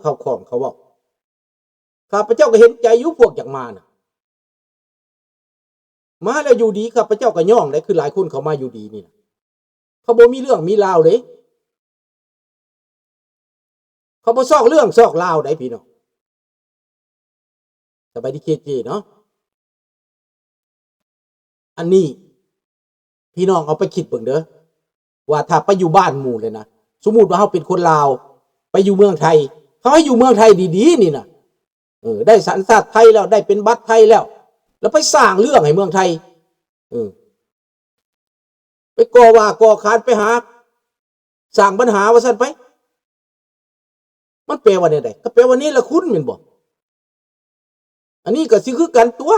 เขาของเขาบอกข้าพเจ้าก็เห็นใจยุพวกอย่างมาน่ะมาแล้วอยู่ดีข้าพเจ้าก็ย่องเลยคือหลายคนเขามาอยู่ดีนี่นะเขาบ่มีเรื่องมีราวเลยเขาบ่ซอกเรื่องซอกราวได้พี่น้องสบายดีเจเนาะอันนี้พี่น้องเอาไปคิดเบิ่งเด้อว่าถ้าไปอยู่บ้านหมู่เลยนะสมมุติว่าเฮาเป็นคนลาวไปอยู่เมืองไทยเขาให้อยู่เมืองไทยดีๆนี่นะได้สัญชาติไทยแล้วได้เป็นบัตรไทยแล้วไปสร้างเรื่องให้เมืองไทยไปก่อว่าก่อขานไปหาสร้างปัญหาว่าซั่นไปมันแปลว่าไดก็แปลว่านี่ละคุณแม่นบ่อันนี้ก็สิคือกันตัว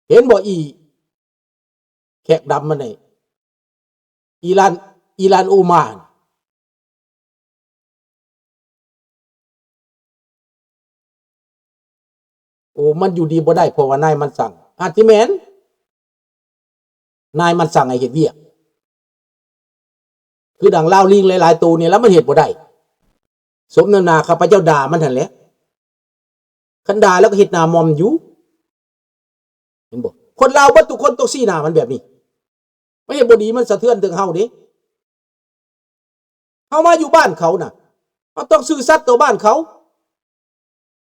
เห็นบ่แขกดำมันไอ้อีลานโอมานโอ้มันอยู่ดีบ่ได้เพราะว่านายมันสั่งอาทิแมนนายมันสั่งให้เฮ็ดเวียกคือดังลาวลิงหลายๆตัวนี่แล้วมันเฮ็ดบ่ได้สมน้ำหน้าข้าพเจ้าด่ามันหั่นแหละคันด่าแล้วก็เฮ็ดหน้ามอมอยู่เห็นบ่คนลาวบ่ทุกคนต้องซี้หน้ามันแบบนี้ไม่เฮ็ดบ่ดีมันสะเทือนถึงเฮาเด้เฮามาอยู่บ้านเขาน่ะเฮาต้องซื่อสัตย์ต่อบ้านเขา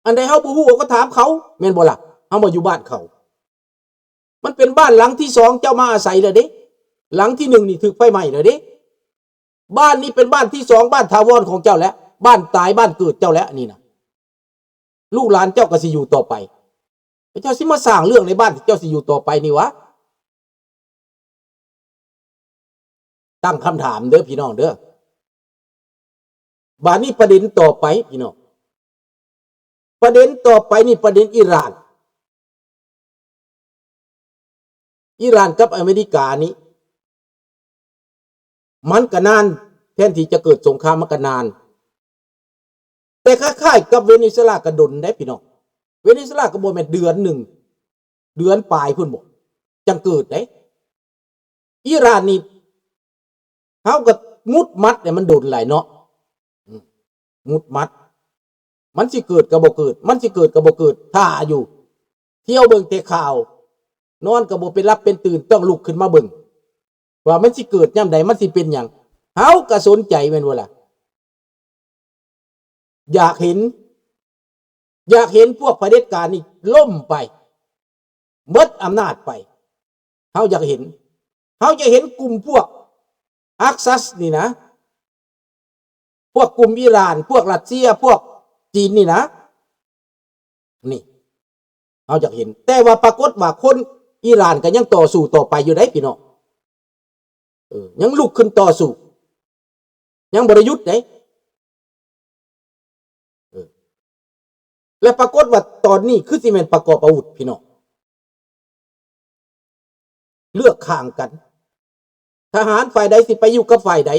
อันใดเฮาบ่ฮู้ก็ถามเขาแม่นบ่ล่ะเฮามาอยู่บ้านเขามันเป็นบ้านหลังที่2เจ้ามาอาศัยแล้วเด้หลังที่1นี่ถูกไฟไหม้แล้วเด้บ้านนี้เป็นบ้านที่2บ้านถาวรของเจ้าแล้วบ้านตายบ้านเกิดเจ้าแล้วนี่นะลูกหลานเจ้าก็สิอยู่ต่อไปเจ้าสิมาสร้างเรื่องในบ้านที่เจ้าสิอยู่ต่อไปนี่วะตั้งคำถามเด้อพี่น้องเด้อบ้านนี้ประเด็นต่อไปพี่น้องประเด็นต่อไปนี่ประเด็นอิหร่านกับอเมริกานี้มันก็นานแทนที่จะเกิดสงครามมันก็นานแต่คล้ายๆกับเวเนซุเอลากระดนได้พี่น้องเวเนซุเอลาก็บ่แม่นเดือน1เดือนปลายพุ่นบ่จังเกิดได้อิหร่านนี่เฮาก็มุดมัดเนี่ยมันโดนหลายเนาะมุดมัดมันสิเกิดก็บ่เกิดมันสิเกิดก็บ่เกิดท่าอยู่เที่ยวเบิ่งแต่ข่าวนอนก็บ่เป็นรับเป็นตื่นต้องลุกขึ้นมาเบิ่งว่ามันสิเกิดยามใดมันสิเป็นหยังเฮาก็สนใจแม่นบ่ล่ะอยากเห็นพวกเผด็จการนี่ล่มไปหมดอำนาจไปเฮาอยากเห็นเฮาจะเห็นกลุ่มพวกอักซัสนี่นะพวกกลุ่มอิหร่านพวกรัสเซียพวกจีนนี่นะนี่เฮาอยากเห็นแต่ว่าปรากฏว่าคนอิหร่านก็ยังต่อสู้ต่อไปอยู่ได้พี่น้องยังลุกขึ้นต่อสู้ยังบ่ได้หยุดได้และปรากฏว่าตอนนี้คือสิแม่นประกอบอาวุธพี่น้องเลือกข้างกันทหารฝ่ายใดสิไปอยู่กับฝ่ายใด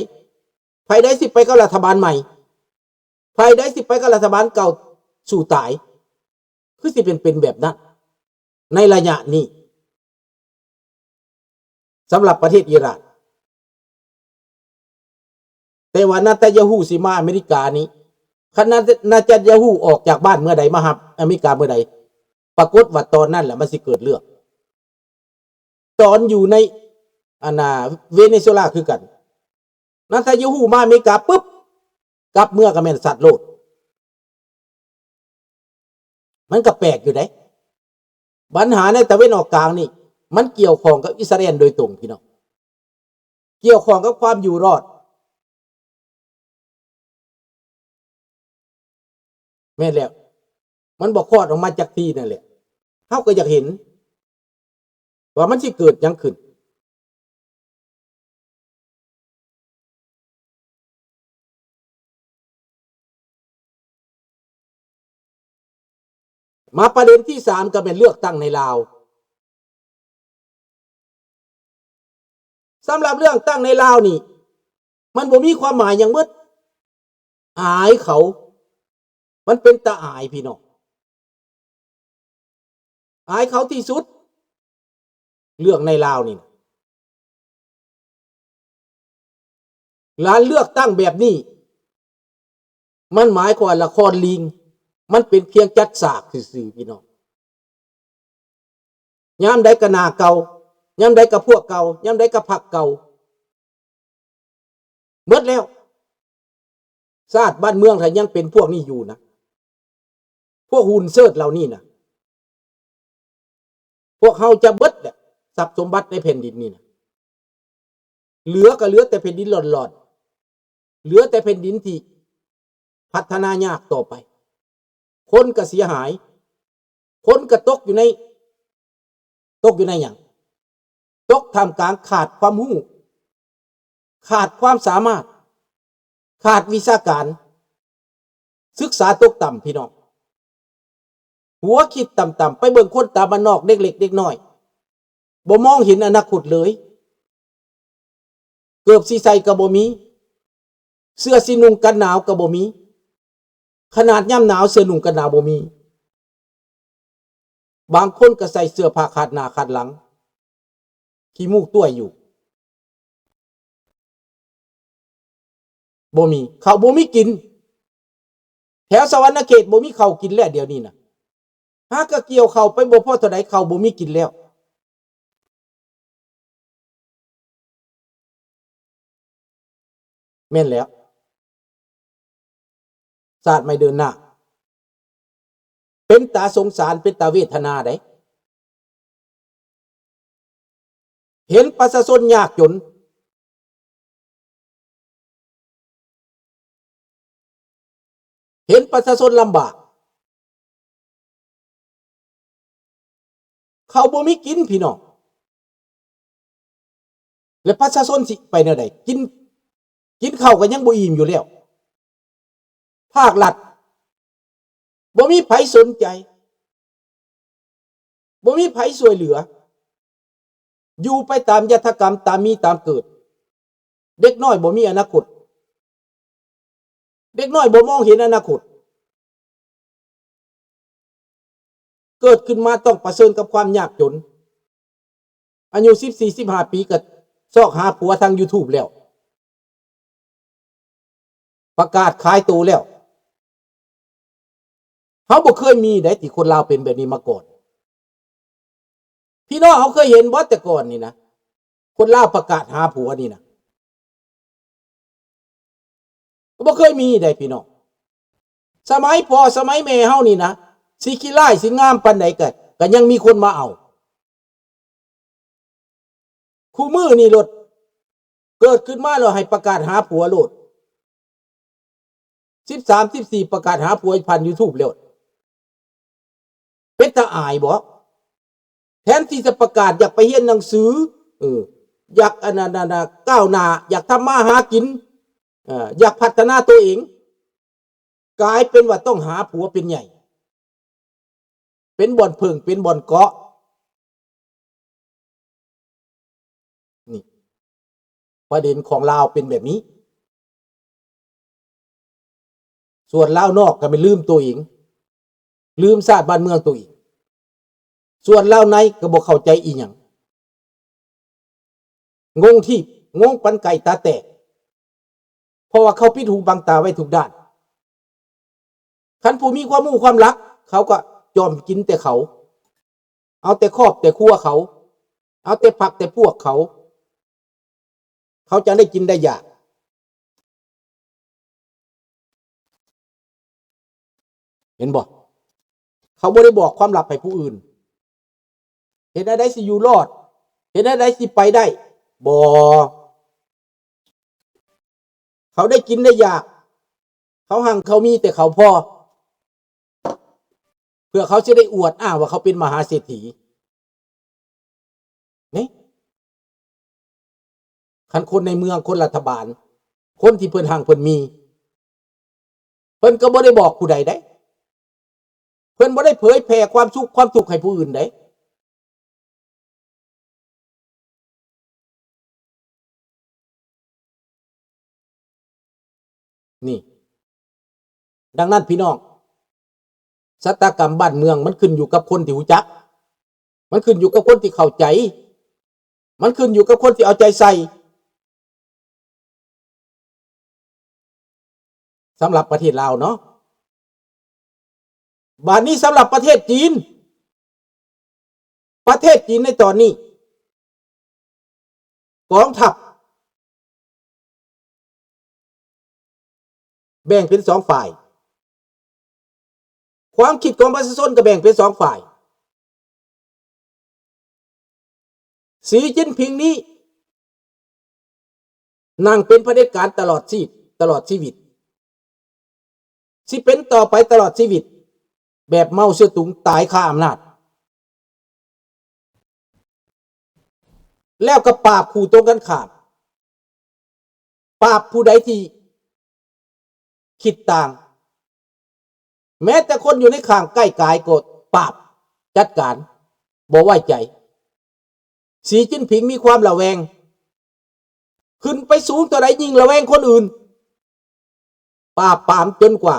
สิไปกับรัฐบาลใหม่ฝ่ายใดสิไปกับรัฐบาลเก่าสู่ตายคือสิเป็นแบบนั้นในระยะนี้สำหรับประเทศอิหร่านแต่ว่านาตาญาฮูสิมาอเมริกานี้คณะนาตาญาฮูออกจากบ้านเมื่อใดมาครับอเมริกาเมื่อใดปรากฏว่าตอนนั้นแหละมันสิเกิดเรื่องตอนอยู่ในเวเนซุเอลาคือกันนาตาญาฮูมาอเมริกาปุ๊บกลับเมื่อก็แม่นสัตว์โลดมันก็แปลกอยู่ได้ปัญหาในตะวันออกกลางนี่มันเกี่ยวข้องกับอิสราเอลโดยตรงพี่น้องเกี่ยวข้องกับความอยู่รอดแม่นแล้วมันบอกคลอดออกมาจากที่นั่นแหละเฮาก็อยากเห็นว่ามันสิเกิดหยังขึ้นมาประเด็นที่3ก็เป็นเลือกตั้งในลาวสำหรับเรื่องตั้งในลาวนี่มันบ่มีความหมายหยังหมดอายเขามันเป็นตาอายพี่น้องอายเขาที่สุดเรื่องในลาวนี่ร้านเลือกตั้งแบบนี้ มันหมายความว่าละครลิงมันเป็นเพียงจัดฉากซื่อๆพี่น้องยามใดก็หน้าเก่ายามใดก็พวกเก่ายามใดก็พรรคเก่าหมดแล้วชาติบ้านเมืองถ้ายังเป็นพวกนี้อยู่นะพวกหุ่นเชิดเหล่านี้นะพวกเฮาจะเบิดแหละทรัพย์สมบัติในแผ่นดินนี่นะเหลือก็เหลือแต่แผ่นดินหลอนๆเหลือแต่แผ่นดินที่พัฒนายากต่อไปคนก็เสียหายคนก็ตกอยู่ในอย่างตกท่ามกลางขาดความรู้ขาดความสามารถขาดวิชาการศึกษาตกต่ำพี่น้องหัวคิดต่ำๆไปเบิ่งคนตาบ้านนอกเด็กเล็กเด็กน้อยบ่มองเห็นอนาคตเลยเกือบสิใส่ก็บ่มีเสื้อสินุ่งกันหนาวก็บ่มีขนาดย่ำหนาวเสื้อนุ่งกันหนาวบ่มีบางคนก็ใส่เสื้อผ้าขาดหน้าขาดหลังขี้มูกต้วยอยู่บ่มีข้าวบ่มีกินแถวสวรรณเขตบ่มีข้าวกินแล้วเดี๋ยวนี้นะหากก็เกี่ยวข้าวไปบ่พอเท่าใดข้าวบ่มีกินแล้วแม่นแล้วศาสตร์ไม่เดินหน้าเป็นตาสงสารเป็นตาเวทนาได้เห็นประชาชนยากจนเห็นประชาชนลำบากเขาบ่มีกินพี่น้องและประชาชนสิไปแนวใดกินข้าวก็ยังบ่อิ่มอยู่แล้วภาครัฐบ่มีไผสนใจบ่มีไผช่วยเหลืออยู่ไปตามยถากรรมตามมีตามเกิดเด็กน้อยบ่มีอนาคตเด็กน้อยบ่มองเห็นอนาคตเกิดขึ้นมาต้องเผชิญกับความยากจนอายุ14-15 ปีก็ซอกหาผัวทาง YouTube แล้วประกาศขายตัวแล้วเขาบ่เคยมีได้ที่คนลาวเป็นแบบนี้มาก่อนพี่น้องเขาเคยเห็นบ่แต่ก่อนนี่นะคนลาวประกาศหาผัวนี่นะบ่เคยมีได้พี่น้องสมัยพ่อสมัยแม่เฮานี่นะสิขี้ร้ายสิงามปานใดก็ยังมีคนมาเอาคู่มือนี่โลดเกิดขึ้นมาแล้วให้ประกาศหาผัวโลด13-14ประกาศหาผัวผ่าน YouTube แล้วเป็นตาอายบ่แทนที่จะประกาศอยากไปเรียนหนังสืออยากอันนั้นก้าวหน้าอยากทำมาหากินอยากพัฒนาตัวเองกลายเป็นว่าต้องหาผัวเป็นใหญ่เป็นบ่อนเพิงเป็นบ่อนเกาะนี่ประเด็นของลาวเป็นแบบนี้ส่วนลาวนอกก็ไม่ลืมตัวเองลืมชาติบ้านเมืองตัวเองส่วนลาวในก็บ่เข้าใจอีหยังงงที่งงปันไก่ตาแตกเพราะว่าเขาปิดหูบังตาไว้ทุกด้านคันผู้มีความรู้ความรักเขาก็ยอมกินแต่เขาเอาแต่ครอบแต่ครัวเขาเอาแต่ผักแต่พวกเขาจะได้กินได้อยากเห็นบ่เขาบ่ได้บอกความลับให้ผู้อื่นเห็นอะไรสิอยู่รอดเห็นอะไรสิไปได้บ่เขาได้กินได้อยากเขาหังเขามีแต่เขาพอเพื่อเขาจะได้อวดอ้างว่าเขาเป็นมหาเศรษฐีนี่คันคนในเมืองคนรัฐบาลคนที่เพิ่นหังเพิ่นมีเพิ่นก็บ่ได้บอกผู้ใดได้เพิ่นบ่ได้เผยแผ่ความสุขให้ผู้อื่นได้นี่ดังนั้นพี่น้องชะตากรรมบ้านเมืองมันขึ้นอยู่กับคนที่รู้จักมันขึ้นอยู่กับคนที่เข้าใจมันขึ้นอยู่กับคนที่เอาใจใส่ สำหรับประเทศลาวเนาะบาดนี้สำหรับประเทศจีนในตอนนี้กองทัพแบ่งเป็น2 ฝ่ายความคิดของประชาชนก็แบ่งเป็น2 ฝ่ายสีจิ้นผิงนี้นั่งเป็นเผด็จการตลอดชีวิตสิเป็นต่อไปตลอดชีวิตแบบเมาเสือตุงตายคาอำนาจแล้วก็ปราบผู้ตรงกันข้ามปราบผู้ใดที่คิดต่างแม้แต่คนอยู่ในข้างใกล้กายก็ปราบจัดการบ่ไว้ใจสีจิ้นผิงมีความระแวงขึ้นไปสูงตัวใดยิ่งระแวงคนอื่นปราบปรามจนกว่า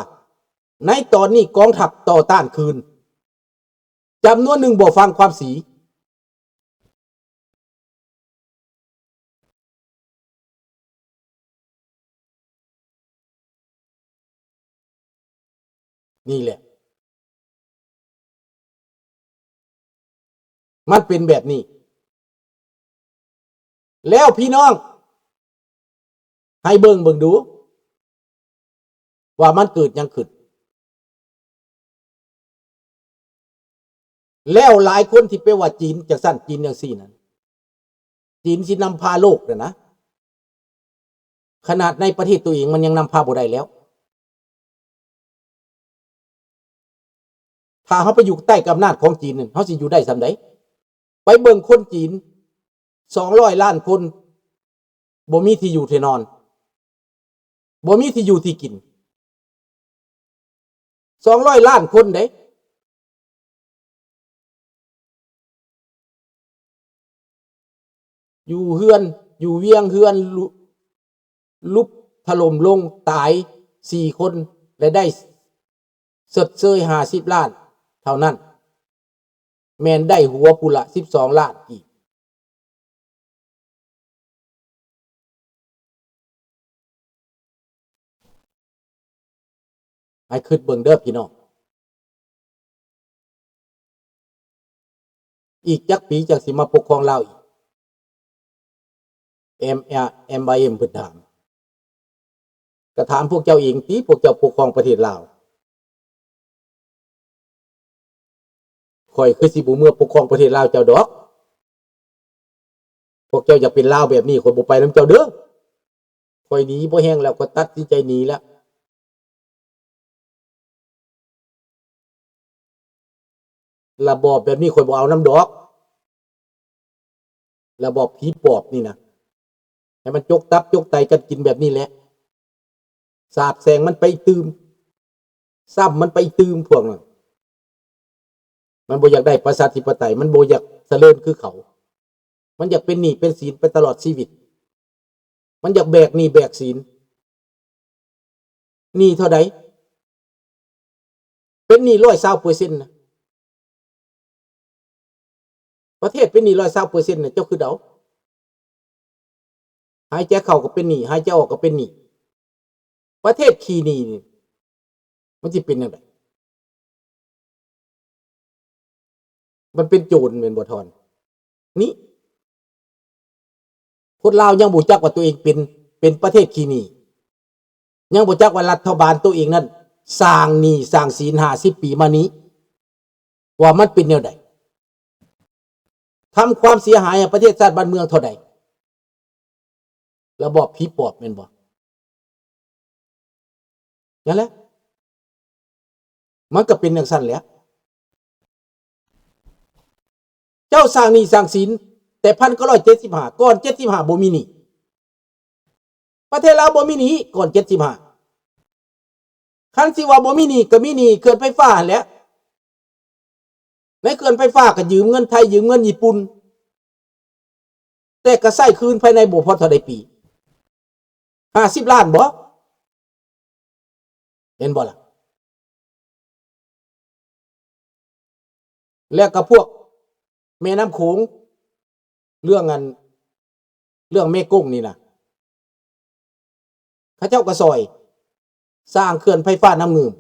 ในตอนนี้กองทัพต่อต้านคืนจำนวนหนึ่งบ่ฟังความสีนี่แหละมันเป็นแบบนี้แล้วพี่น้องให้เบิ่งดูว่ามันเกิดยังขึ้นแล้วหลายคนที่ไปว่าจีนจะสั้นจีนอย่างสี่นั้นจีนสินำพาโลกนะขนาดในประเทศตัวเองมันยังนำพาบ่ได้แล้วถ้าเขาไปอยู่ใต้อำนาจของจีนเขาสิอยู่ได้สำใดไปเบิ่งคนจีน200 ล้านคนบ่มีที่อยู่ที่นอนบ่มีที่อยู่ที่กิน200 ล้านคนเด้อยู่เฮือนอยู่เวียงเฮือนลุบถล่มลงตาย4 คนและได้เสดเซย50 ล้านเท่านั้นแม่นได้หัวปุละ12 ล้านอีกให้คิดเบิ่งเด้อพี่น้องอีกจักปีจักสิมาปกครองเราอีกMIM เพิ่นถามก็ถามพวกเจ้าเองติพวกเจ้าปกครองประเทศลาวข่อยคือสิบ่เมื่อปกครองประเทศลาวเจ้าดอกพวกเจ้าอยากเป็นลาวแบบนี้ข่อยบ่ไปนำเจ้าเด้อข่อยหนีบ่แห้งแล้วก็ตัดสินใจหนีแล้วระบอบแบบนี้ข่อยบ่เอานำดอกระบอบผีปอบนี่นะให้มันจกตับจกไตกันกินแบบนี้แหละสาบแสงมันไปตืมซ้ำมันไปตืมพวกนั้นมันบ่อยากได้ประชาธิปไตยมันบ่อยากเจริญคือเขามันอยากเป็นหนี้เป็นสินไปตลอดชีวิตมันอยากแบกหนี้แบกสินหนี้เท่าใดเป็นหนี้120%นะประเทศเป็นหนี้120%น่ะเจ้าคือเดาหายใจเข้าก็เป็นหนี้หายใจออกก็เป็นหนี้ประเทศขี้หนี้นี่มันสิเป็นจังได๋มันเป็นโจรแม่นบ่ทอนนี่คนลาวยังบ่จักว่าตัวเองเป็นประเทศขี้หนี้ยังบ่จักว่ารัฐบาลตัวเองนั้นสร้างหนี้สร้างศีล50 ปีมานี้ว่ามันเป็นแนวใดทำความเสียหายให้ประเทศชาติบ้านเมืองเท่าใดระบอบผีปอบแม่นบ่นั่นแหละมันก็เป็นจังซั่นแหละเจ้าสร้างหนี้สร้างศีลแต่1975ก่อน75บ่มีหนี้ประเทศลาวบ่มีหนี้ก่อน75คันสิว่าบ่มีหนี้ก็มีหนี้เขื่อนไฟฟ้าแหละในเขื่อนไฟฟ้าก็ยืมเงินไทยยืมเงินญี่ปุ่นแต่ก็ใช้คืนภายในบ่พอเท่าใดปี50 ล้านบ่เห็นบ่ล่ะแล้วก็พวกแม่น้ำโขงเรื่องเมกงนี่นะเขาเจ้าก็ซอย สร้างเขื่อนไฟฟ้าน้ำเงืม